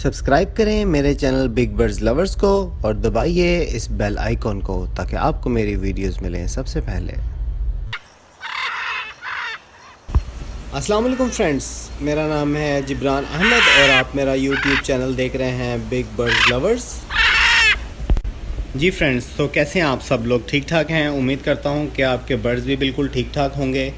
Subscribe करें मेरे channel big birds lovers को और दबाइए इस बेल आइकॉन को ताकि आपको मेरी वीडियोस मिलें सबसे पहले। अस्सलाम वालेकुम फ्रेंड्स, मेरा नाम है जिब्रान अहमद और आप मेरा यूट्यूब चैनल देख रहे हैं बिग बर्ड्स लवर्स। जी फ्रेंड्स, तो कैसे हैं आप सब लोग? ठीक ठाक हैं? उम्मीद करता हूं कि आपके बर्ड्स भी बिल्कुल ठीक ठाक होंगे।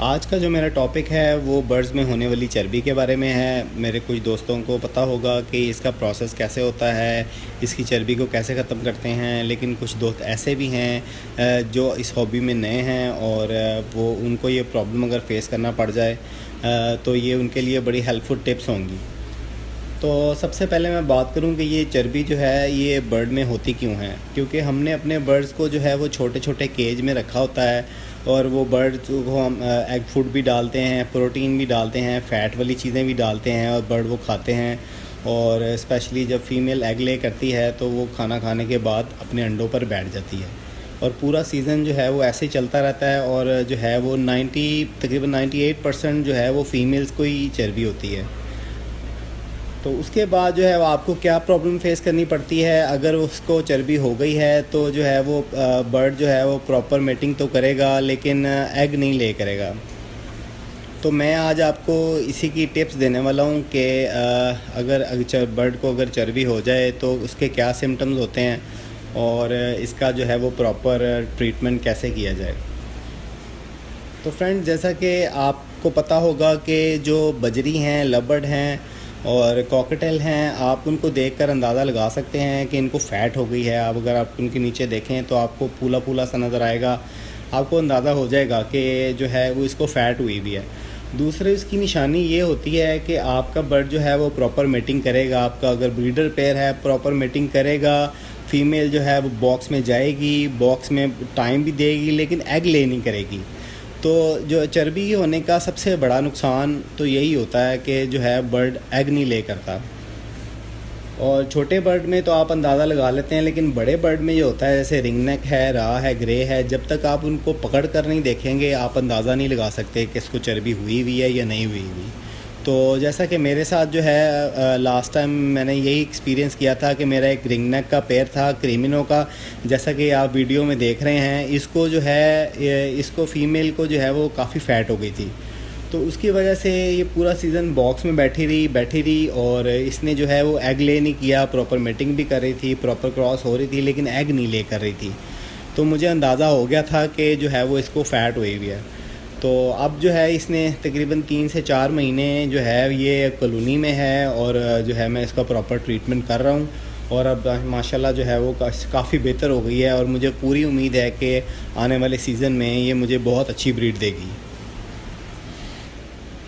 आज का जो मेरा टॉपिक है वो बर्ड्स में होने वाली चर्बी के बारे में है। मेरे कुछ दोस्तों को पता होगा कि इसका प्रोसेस कैसे होता है, इसकी चर्बी को कैसे ख़त्म करते हैं, लेकिन कुछ दोस्त ऐसे भी हैं जो इस हॉबी में नए हैं और वो उनको ये प्रॉब्लम अगर फेस करना पड़ जाए तो ये उनके लिए बड़ी हेल्पफुल टिप्स होंगी। तो सबसे पहले मैं बात करूं कि ये चर्बी जो है ये बर्ड में होती क्यों है, क्योंकि हमने अपने बर्ड्स को जो है वो छोटे छोटे केज में रखा होता है और वो बर्ड्स को हम एग फूड भी डालते हैं, प्रोटीन भी डालते हैं, फ़ैट वाली चीज़ें भी डालते हैं और बर्ड वो खाते हैं। और स्पेशली जब फीमेल एग ले करती है तो वो खाना खाने के बाद अपने अंडों पर बैठ जाती है और पूरा सीज़न जो है वो ऐसे ही चलता रहता है और जो है वो तकरीबन 98% जो है वो फीमेल्स को ही चर्बी होती है। तो उसके बाद जो है वो आपको क्या प्रॉब्लम फेस करनी पड़ती है अगर उसको चर्बी हो गई है तो जो है वो बर्ड जो है वो प्रॉपर मेटिंग तो करेगा लेकिन एग नहीं ले करेगा। तो मैं आज आपको इसी की टिप्स देने वाला हूँ कि अगर बर्ड को अगर चर्बी हो जाए तो उसके क्या सिम्टम्स होते हैं और इसका जो है वो प्रॉपर ट्रीटमेंट कैसे किया जाए। तो फ्रेंड्स, जैसा कि आपको पता होगा कि जो बजरी हैं, लबर्ड हैं और कॉकटेल हैं, आप उनको देखकर अंदाज़ा लगा सकते हैं कि इनको फ़ैट हो गई है। आप अगर आप उनके नीचे देखें तो आपको फूला फूला सा नज़र आएगा, आपको अंदाज़ा हो जाएगा कि जो है वो इसको फ़ैट हुई भी है। दूसरी इसकी निशानी ये होती है कि आपका बर्ड जो है वो प्रॉपर मेटिंग करेगा। आपका अगर ब्रीडर पेयर है प्रॉपर मेटिंग करेगा, फ़ीमेल जो है वो बॉक्स में जाएगी, बॉक्स में टाइम भी देगी लेकिन एग ले नहीं करेगी। तो जो चर्बी होने का सबसे बड़ा नुकसान तो यही होता है कि जो है बर्ड एग नहीं ले करता। और छोटे बर्ड में तो आप अंदाज़ा लगा लेते हैं, लेकिन बड़े बर्ड में ये होता है जैसे रिंगनेक है, राह है, ग्रे है, जब तक आप उनको पकड़ कर नहीं देखेंगे आप अंदाज़ा नहीं लगा सकते कि इसको चर्बी हुई हुई है या नहीं हुई हुई। तो जैसा कि मेरे साथ जो है लास्ट टाइम मैंने यही एक्सपीरियंस किया था कि मेरा एक रिंगनेक का पेयर था क्रीमिनो का, जैसा कि आप वीडियो में देख रहे हैं। इसको जो है इसको फ़ीमेल को जो है वो काफ़ी फ़ैट हो गई थी, तो उसकी वजह से ये पूरा सीज़न बॉक्स में बैठी रही और इसने जो है वो एग ले नहीं किया। प्रॉपर मेटिंग भी कर रही थी, प्रॉपर क्रॉस हो रही थी, लेकिन एग नहीं ले कर रही थी। तो मुझे अंदाज़ा हो गया था कि जो है वो इसको फ़ैट हुई हुई है। तो अब जो है इसने तकरीबन 3 से 4 महीने जो है ये कॉलोनी में है और जो है मैं इसका प्रॉपर ट्रीटमेंट कर रहा हूँ और अब माशाल्लाह जो है वो काफ़ी बेहतर हो गई है और मुझे पूरी उम्मीद है कि आने वाले सीज़न में ये मुझे बहुत अच्छी ब्रीड देगी।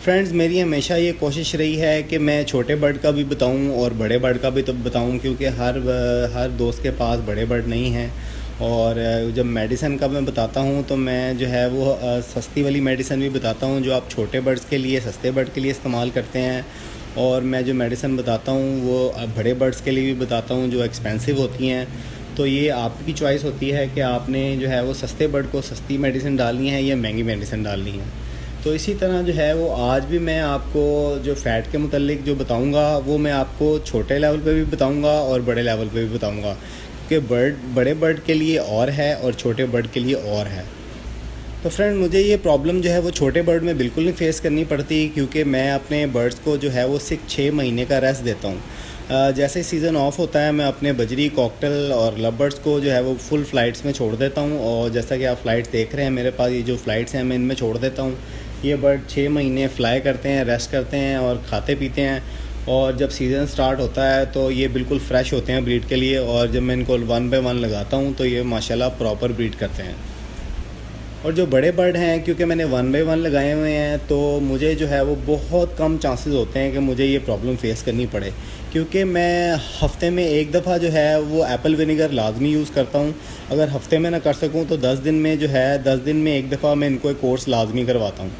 फ्रेंड्स, मेरी हमेशा ये कोशिश रही है कि मैं छोटे बर्ड का भी बताऊं और बड़े बर्ड का भी तो बताऊं, क्योंकि हर दोस्त के पास बड़े बर्ड नहीं हैं। और जब मेडिसिन का मैं बताता हूं तो मैं जो है वो सस्ती वाली मेडिसिन भी बताता हूं जो आप छोटे बर्ड्स के लिए, सस्ते बर्ड के लिए इस्तेमाल करते हैं, और मैं जो मेडिसिन बताता हूं वो बड़े बर्ड्स के लिए भी बताता हूं जो एक्सपेंसिव होती हैं। तो ये आपकी चॉइस होती है कि आपने जो है वो सस्ते बर्ड को सस्ती मेडिसिन डालनी है या महंगी मेडिसिन डालनी है। तो इसी तरह जो है वो आज भी मैं आपको जो फ़ैट के मुतल्लिक जो बताऊंगा वो मैं आपको छोटे लेवल पे भी बताऊंगा और बड़े लेवल पे भी बताऊंगा, क्योंकि बड़े बर्ड के लिए और है और छोटे बर्ड के लिए और है। तो फ्रेंड, मुझे ये प्रॉब्लम जो है वो छोटे बर्ड में बिल्कुल नहीं फेस करनी पड़ती, क्योंकि मैं अपने बर्ड्स को जो है वो 6 महीने का रेस्ट देता हूँ। जैसे सीज़न ऑफ होता है मैं अपने बजरी, कॉकटेल और लबर्ड्स को जो है वो फुल फ़्लाइट्स में छोड़ देता हूँ। और जैसा कि आप फ़्लाइट्स देख रहे हैं मेरे पास, ये जो फ़्लाइट्स हैं मैं इनमें छोड़ देता हूँ। ये बर्ड 6 महीने फ्लाई करते हैं, रेस्ट करते हैं और खाते पीते हैं, और जब सीज़न स्टार्ट होता है तो ये बिल्कुल फ़्रेश होते हैं ब्रीड के लिए। और जब मैं इनको 1 बाय 1 लगाता हूँ तो ये माशाल्लाह प्रॉपर ब्रीड करते हैं। और जो बड़े बर्ड हैं, क्योंकि मैंने 1 बाय 1 लगाए हुए हैं तो मुझे जो है वो बहुत कम चांसेस होते हैं कि मुझे ये प्रॉब्लम फेस करनी पड़े, क्योंकि मैं हफ़्ते में एक दफ़ा जो है वो एप्पल विनेगर लाजमी यूज़ करता हूँ। अगर हफ़्ते में ना कर सकूँ तो 10 दिन में जो है 10 दिन में एक दफ़ा मैं इनको एक कोर्स लाजमी करवाता हूँ।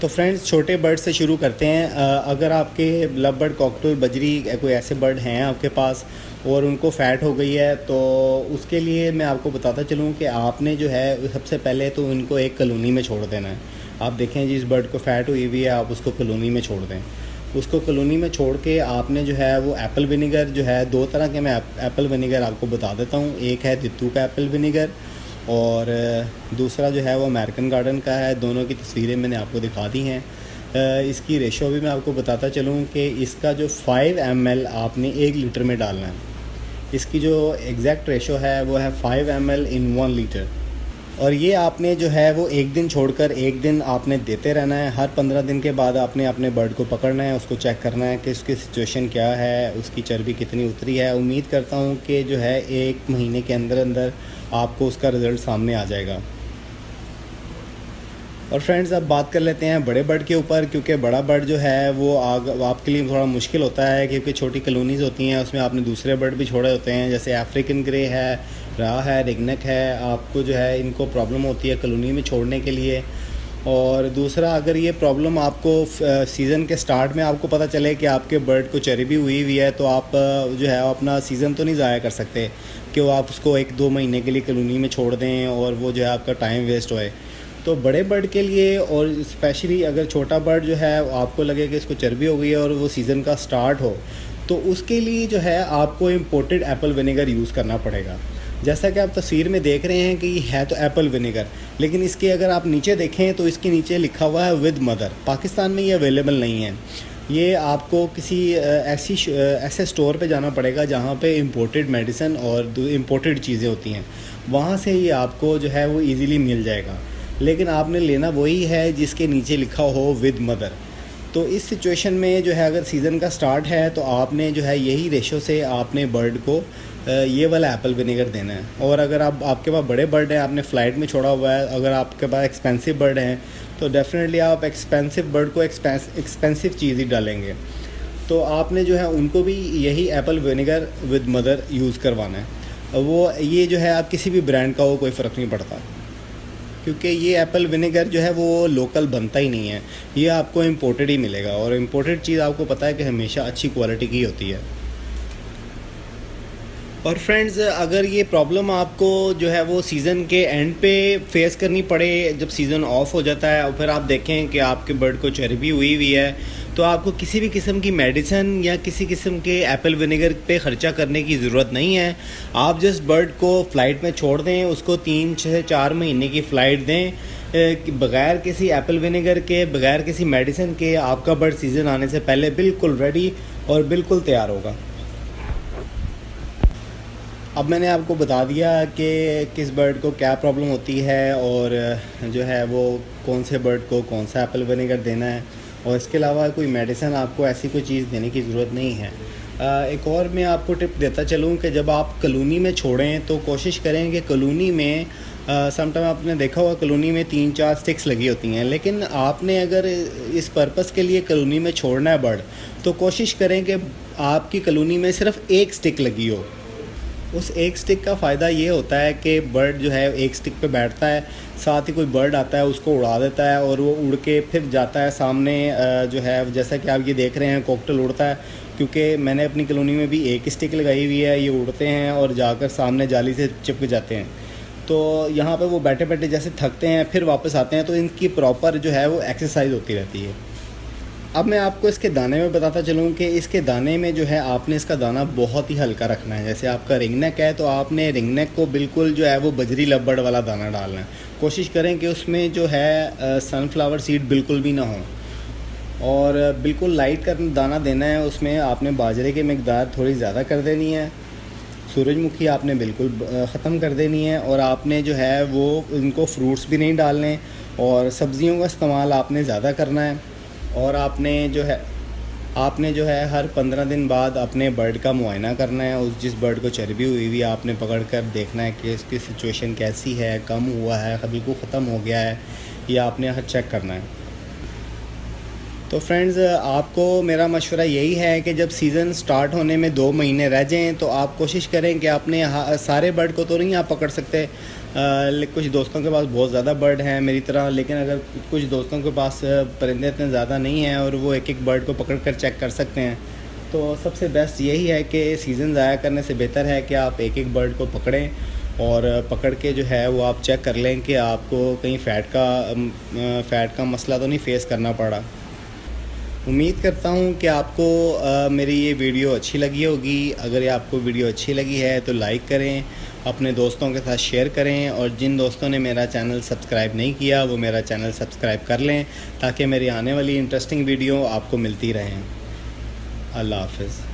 तो फ्रेंड्स, छोटे बर्ड से शुरू करते हैं। अगर आपके लव बर्ड, कॉकटेल, बजरी कोई ऐसे बर्ड हैं आपके पास और उनको फ़ैट हो गई है तो उसके लिए मैं आपको बताता चलूँ कि आपने जो है सबसे पहले तो इनको एक कॉलोनी में छोड़ देना है। आप देखें जिस बर्ड को फ़ैट हुई हुई है आप उसको कॉलोनी में छोड़ दें। उसको कॉलोनी में छोड़ के आपने जो है वो एप्पल विनेगर जो है, 2 तरह के मैं एप्पल विनेगर आपको बता देता हूँ। एक है दित्तू का एप्पल विनेगर और दूसरा जो है वो अमेरिकन गार्डन का है। दोनों की तस्वीरें मैंने आपको दिखा दी हैं। इसकी रेशो भी मैं आपको बताता चलूँ कि इसका जो 5 ml आपने 1 लीटर में डालना है। इसकी जो एग्जैक्ट रेशो है वो है 5 ml इन 1 लीटर। और ये आपने जो है वो एक दिन छोड़कर एक दिन आपने देते रहना है। हर 15 दिन के बाद आपने अपने बर्ड को पकड़ना है, उसको चेक करना है कि उसकी सिचुएशन क्या है, उसकी चर्बी कितनी उतरी है। उम्मीद करता हूँ कि जो है 1 महीने के अंदर अंदर आपको उसका रिज़ल्ट सामने आ जाएगा। और फ्रेंड्स, अब बात कर लेते हैं बड़े बर्ड के ऊपर, क्योंकि बड़ा बर्ड जो है वो आपके लिए थोड़ा मुश्किल होता है, क्योंकि छोटी कॉलोनीज़ होती हैं, उसमें आपने दूसरे बर्ड भी छोड़े होते हैं, जैसे अफ्रीकन ग्रे है, राह है, रिंगनेक है। आपको जो है इनको प्रॉब्लम होती है कॉलोनी में छोड़ने के लिए। और दूसरा, अगर ये प्रॉब्लम आपको सीज़न के स्टार्ट में आपको पता चले कि आपके बर्ड को चर्बी हुई हुई है, तो आप जो है अपना सीज़न तो नहीं ज़ाया कर सकते कि वो आप उसको 1-2 महीने के लिए कॉलोनी में छोड़ दें और वो जो है आपका टाइम वेस्ट होए। तो बड़े बर्ड के लिए, और स्पेशली अगर छोटा बर्ड जो है आपको लगे कि इसको चर्बी हो गई है और वो सीज़न का स्टार्ट हो, तो उसके लिए जो है आपको इम्पोर्टेड एप्पल विनेगर यूज़ करना पड़ेगा। जैसा कि आप तस्वीर में देख रहे हैं कि ये है तो एप्पल विनेगर, लेकिन इसके अगर आप नीचे देखें तो इसके नीचे लिखा हुआ है विद मदर। पाकिस्तान में ये अवेलेबल नहीं है। ये आपको किसी ऐसे स्टोर पे जाना पड़ेगा जहाँ पे इम्पोर्टेड मेडिसिन और इम्पोर्टेड चीज़ें होती हैं, वहाँ से ये आपको जो है वो ईज़िली मिल जाएगा। लेकिन आपने लेना वही है जिसके नीचे लिखा हो विद मदर। तो इस सिचुएशन में जो है अगर सीज़न का स्टार्ट है तो आपने जो है यही रेशो से आपने बर्ड को ये वाला एप्पल विनेगर देना है। और अगर आपके पास बड़े बर्ड हैं, आपने फ़्लाइट में छोड़ा हुआ है, अगर आपके पास एक्सपेंसिव बर्ड हैं, तो डेफिनेटली आप एक्सपेंसिव बर्ड को एक्सपेंसिव चीज़ ही डालेंगे। तो आपने जो है उनको भी यही Apple vinegar with mother use करवाना है। वो ये जो है आप किसी भी ब्रांड का हो, कोई फ़र्क नहीं पड़ता, क्योंकि ये एप्पल विनेगर जो है वो लोकल बनता ही नहीं है, ये आपको इम्पोर्टेड ही मिलेगा। और इम्पोर्टेड चीज़ आपको पता है कि हमेशा अच्छी क्वालिटी की होती है। और फ्रेंड्स, अगर ये प्रॉब्लम आपको जो है वो सीज़न के एंड पे फेस करनी पड़े, जब सीज़न ऑफ हो जाता है और फिर आप देखें कि आपके बर्ड को चर्बी हुई हुई है, तो आपको किसी भी किस्म की मेडिसिन या किसी किस्म के एप्पल विनेगर पे ख़र्चा करने की ज़रूरत नहीं है। आप जस्ट बर्ड को फ़्लाइट में छोड़ दें, उसको 3 से 4 महीने की फ़्लाइट दें बग़ैर किसी एप्पल विनेगर के, बग़ैर किसी मेडिसिन के। आपका बर्ड सीज़न आने से पहले बिल्कुल रेडी और बिल्कुल तैयार होगा। अब मैंने आपको बता दिया कि किस बर्ड को क्या प्रॉब्लम होती है और जो है वो कौन से बर्ड को कौन सा एप्पल विनेगर देना है, और इसके अलावा कोई मेडिसिन आपको ऐसी कोई चीज़ देने की ज़रूरत नहीं है। एक और मैं आपको टिप देता चलूँ कि जब आप कॉलोनी में छोड़ें तो कोशिश करें कि कॉलोनी में समटाइम आपने देखा होगा कॉलोनी में 3-4 स्टिक्स लगी होती हैं, लेकिन आपने अगर इस पर्पस के लिए कॉलोनी में छोड़ना है बर्ड, तो कोशिश करें कि आपकी कॉलोनी में सिर्फ 1 स्टिक लगी हो। उस 1 स्टिक का फ़ायदा ये होता है कि बर्ड जो है 1 स्टिक पे बैठता है, साथ ही कोई बर्ड आता है उसको उड़ा देता है और वो उड़ के फिर जाता है सामने जो है, जैसा कि आप ये देख रहे हैं कॉकटेल उड़ता है, क्योंकि मैंने अपनी कॉलोनी में भी 1 स्टिक लगाई हुई है। ये उड़ते हैं और जाकर सामने जाली से चिपक जाते हैं, तो यहाँ पे वो बैठे बैठे जैसे थकते हैं फिर वापस आते हैं, तो इनकी प्रॉपर जो है वो एक्सरसाइज होती रहती है। अब मैं आपको इसके दाने में बताता चलूँ कि इसके दाने में जो है आपने इसका दाना बहुत ही हल्का रखना है। जैसे आपका रिंगनेक है तो आपने रिंगनेक को बिल्कुल जो है वो बजरी लब्बड़ वाला दाना डालना है। कोशिश करें कि उसमें जो है सनफ्लावर सीड बिल्कुल भी ना हो, और बिल्कुल लाइट का दाना देना है। उसमें आपने बाजरे की मकदार थोड़ी ज़्यादा कर देनी है, सूरजमुखी आपने बिल्कुल ख़त्म कर देनी है, और आपने जो है वो इनको फ्रूट्स भी नहीं डालने, और सब्ज़ियों का इस्तेमाल आपने ज़्यादा करना है। और आपने जो है हर 15 दिन बाद अपने बर्ड का मुआयना करना है। उस जिस बर्ड को चर्बी हुई हुई आपने पकड़ कर देखना है कि इसकी सिचुएशन कैसी है, कम हुआ है, बिल्कुल ख़त्म हो गया है, ये आपने हर चेक करना है। तो फ्रेंड्स, आपको मेरा मशवरा यही है कि जब सीज़न स्टार्ट होने में 2 महीने रह जाएं तो आप कोशिश करें कि आपने सारे बर्ड को तो नहीं आप पकड़ सकते, कुछ दोस्तों के पास बहुत ज़्यादा बर्ड हैं मेरी तरह, लेकिन अगर कुछ दोस्तों के पास परिंदे इतने ज़्यादा नहीं हैं और वो एक बर्ड को पकड़ कर चेक कर सकते हैं, तो सबसे बेस्ट यही है कि सीज़न ज़ाया करने से बेहतर है कि आप एक बर्ड को पकड़ें और पकड़ के जो है वो आप चेक कर लें कि आपको कहीं फ़ैट का मसला तो नहीं फ़ेस करना पड़ा। उम्मीद करता हूँ कि आपको मेरी ये वीडियो अच्छी लगी होगी। अगर ये आपको वीडियो अच्छी लगी है तो लाइक करें, अपने दोस्तों के साथ शेयर करें, और जिन दोस्तों ने मेरा चैनल सब्सक्राइब नहीं किया वो मेरा चैनल सब्सक्राइब कर लें ताकि मेरी आने वाली इंटरेस्टिंग वीडियो आपको मिलती रहें। अल्लाह हाफ़िज़।